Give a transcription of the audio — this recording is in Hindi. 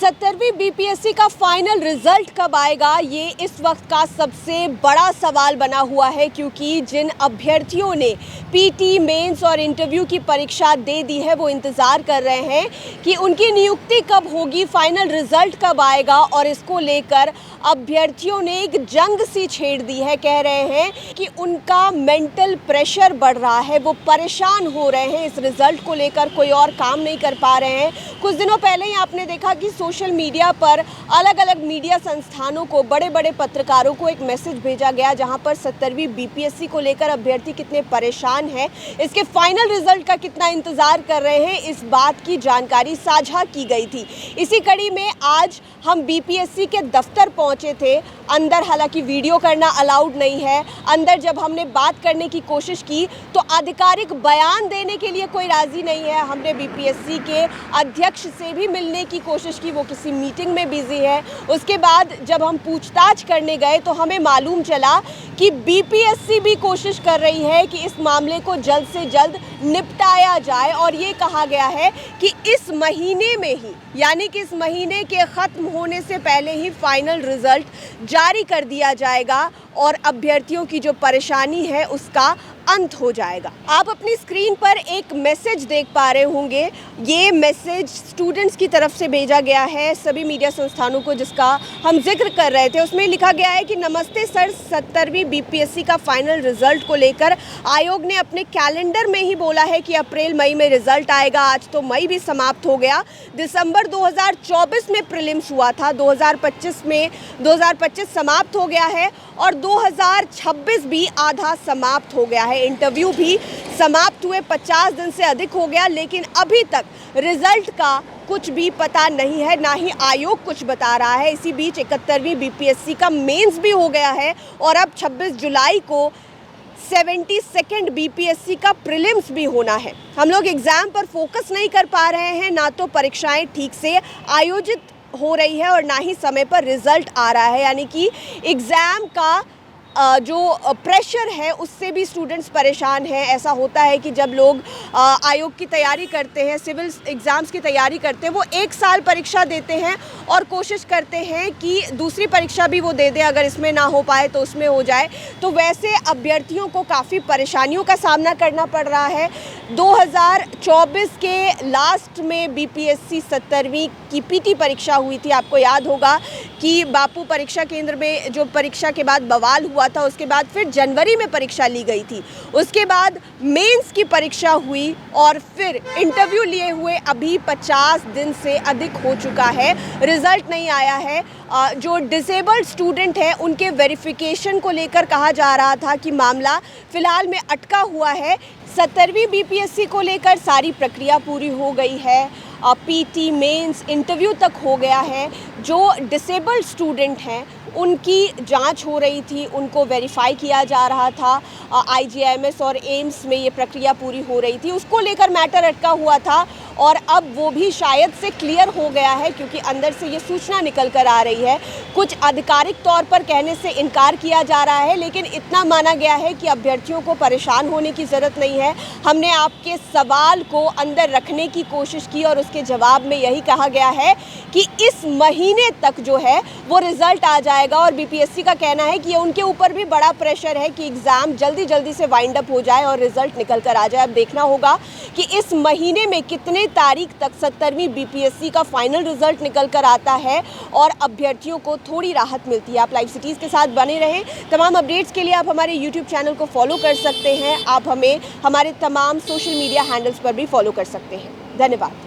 70वीं बीपीएससी का फाइनल रिजल्ट कब आएगा, ये इस वक्त का सबसे बड़ा सवाल बना हुआ है, क्योंकि जिन अभ्यर्थियों ने पीटी, मेंस और इंटरव्यू की परीक्षा दे दी है वो इंतज़ार कर रहे हैं कि उनकी नियुक्ति कब होगी, फाइनल रिजल्ट कब आएगा। और इसको लेकर अभ्यर्थियों ने एक जंग सी छेड़ दी है। कह रहे हैं कि उनका मेंटल प्रेशर बढ़ रहा है, वो परेशान हो रहे हैं इस रिजल्ट को लेकर, कोई और काम नहीं कर पा रहे हैं। कुछ दिनों पहले ही आपने देखा कि सोशल मीडिया पर अलग अलग मीडिया संस्थानों को, बड़े बड़े पत्रकारों को एक मैसेज भेजा गया, जहां पर 70वीं बीपीएससी को लेकर अभ्यर्थी कितने परेशान हैं, इसके फाइनल रिजल्ट का कितना इंतजार कर रहे हैं, इस बात की जानकारी साझा की गई थी। इसी कड़ी में आज हम बीपीएससी के दफ्तर पहुंचे थे। अंदर हालांकि वीडियो करना अलाउड नहीं है। अंदर जब हमने बात करने की कोशिश की तो आधिकारिक बयान देने के लिए कोई राजी नहीं है। हमने बीपीएससी के अध्यक्ष से भी मिलने की कोशिश की, वो किसी मीटिंग में बिजी है। उसके बाद जब हम पूछताछ करने गए तो हमें मालूम चला कि बीपीएससी भी कोशिश कर रही है कि इस मामले को जल्द से जल्द निपटाया जाए, और ये कहा गया है कि इस महीने में ही, यानी कि इस महीने के ख़त्म होने से पहले ही फाइनल रिजल्ट जारी कर दिया जाएगा और अभ्यर्थियों की जो परेशानी है उसका अंत हो जाएगा। आप अपनी स्क्रीन पर एक मैसेज देख पा रहे होंगे। ये मैसेज स्टूडेंट्स की तरफ से भेजा गया है सभी मीडिया संस्थानों को, जिसका हम जिक्र कर रहे थे। उसमें लिखा गया है कि नमस्ते सर, 70वीं बीपीएससी का फाइनल रिजल्ट को लेकर आयोग ने अपने कैलेंडर में ही बोला है कि अप्रैल मई में रिजल्ट आएगा। आज तो मई भी समाप्त हो गया। दिसंबर 2024 में प्रीलिम्स हुआ था, 2025 समाप्त हो गया है और 2026 भी आधा समाप्त हो गया है। इंटरव्यू भी समाप्त हुए 50 दिन से अधिक हो गया, लेकिन अभी तक रिजल्ट का कुछ भी पता नहीं है, ना ही आयोग कुछ बता रहा है। इसी बीच 71वीं बीपीएससी का मेंस भी हो गया है और अब 26 जुलाई को 72nd बीपीएससी का प्रीलिम्स भी होना है। हम लोग एग्ज़ाम पर फोकस नहीं कर पा रहे हैं, ना तो परीक्षाएं ठीक से आयोजित हो रही है और ना ही समय पर रिजल्ट आ रहा है। यानी कि एग्ज़ाम का जो प्रेशर है उससे भी स्टूडेंट्स परेशान हैं। ऐसा होता है कि जब लोग आयोग की तैयारी करते हैं, सिविल एग्ज़ाम्स की तैयारी करते हैं, वो एक साल परीक्षा देते हैं और कोशिश करते हैं कि दूसरी परीक्षा भी वो दे दें, अगर इसमें ना हो पाए तो उसमें हो जाए। तो वैसे अभ्यर्थियों को काफ़ी परेशानियों का सामना करना पड़ रहा है। 2024 के लास्ट में बीपीएससी 70वीं की पीटी परीक्षा हुई थी। आपको याद होगा कि बापू परीक्षा केंद्र में जो परीक्षा के बाद बवाल हुआ था, उसके बाद फिर जनवरी में परीक्षा ली गई थी। उसके बाद मेंस की परीक्षा हुई और फिर इंटरव्यू लिए हुए अभी 50 दिन से अधिक हो चुका है, रिजल्ट नहीं आया है। जो डिसेबल्ड स्टूडेंट हैं उनके वेरिफिकेशन को लेकर कहा जा रहा था कि मामला फ़िलहाल में अटका हुआ है। 70वीं बीपीएससी को लेकर सारी प्रक्रिया पूरी हो गई है। पीटी, मेंस, इंटरव्यू तक हो गया है। जो डिसेबल्ड स्टूडेंट हैं उनकी जांच हो रही थी, उनको वेरीफाई किया जा रहा था। आईजीआईएमएस और एम्स में ये प्रक्रिया पूरी हो रही थी, उसको लेकर मैटर अटका हुआ था और अब वो भी शायद से क्लियर हो गया है, क्योंकि अंदर से ये सूचना निकल कर आ रही है। कुछ आधिकारिक तौर पर कहने से इनकार किया जा रहा है, लेकिन इतना माना गया है कि अभ्यर्थियों को परेशान होने की ज़रूरत नहीं है। हमने आपके सवाल को अंदर रखने की कोशिश की और उसके जवाब में यही कहा गया है कि इस महीने तक जो है वो रिज़ल्ट आ जाएगा। और बीपीएससी का कहना है कि ये उनके ऊपर भी बड़ा प्रेशर है कि एग्ज़ाम जल्दी से वाइंड अप हो जाए और रिज़ल्ट निकल कर आ जाए। अब देखना होगा कि इस महीने में कितने तारीख तक 70वीं बीपीएससी का फाइनल रिजल्ट निकल कर आता है और अभ्यर्थियों को थोड़ी राहत मिलती है। आप लाइव सिटीज़ के साथ बने रहें। तमाम अपडेट्स के लिए आप हमारे यूट्यूब चैनल को फॉलो कर सकते हैं। आप हमें हमारे तमाम सोशल मीडिया हैंडल्स पर भी फॉलो कर सकते हैं। धन्यवाद।